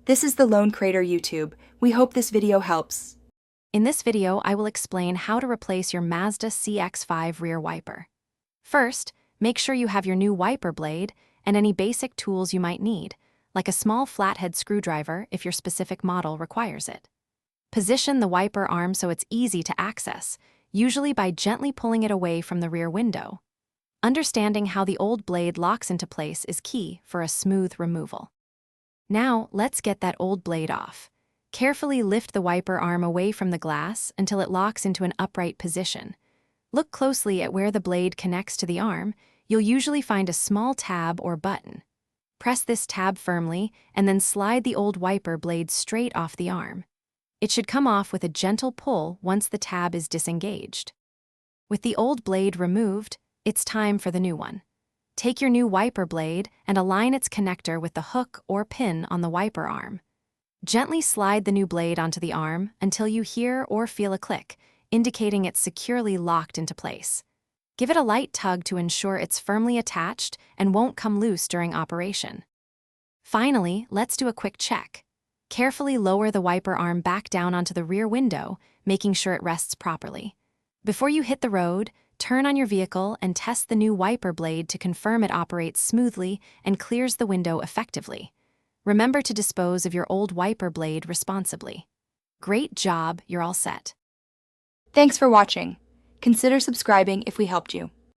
This is the Lone Crater YouTube. We hope this video helps. In this video, I will explain how to replace your Mazda CX-5 rear wiper. First, make sure you have your new wiper blade and any basic tools you might need, like a small flathead screwdriver if your specific model requires it. Position the wiper arm so it's easy to access, usually by gently pulling it away from the rear window. Understanding how the old blade locks into place is key for a smooth removal. Now, let's get that old blade off. Carefully lift the wiper arm away from the glass until it locks into an upright position. Look closely at where the blade connects to the arm. You'll usually find a small tab or button. Press this tab firmly and then slide the old wiper blade straight off the arm. It should come off with a gentle pull once the tab is disengaged. With the old blade removed, it's time for the new one. Take your new wiper blade and align its connector with the hook or pin on the wiper arm. Gently slide the new blade onto the arm until you hear or feel a click, indicating it's securely locked into place. Give it a light tug to ensure it's firmly attached and won't come loose during operation. Finally, let's do a quick check. Carefully lower the wiper arm back down onto the rear window, making sure it rests properly. Before you hit the road, turn on your vehicle and test the new wiper blade to confirm it operates smoothly and clears the window effectively. Remember to dispose of your old wiper blade responsibly. Great job, you're all set. Thanks for watching. Consider subscribing if we helped you.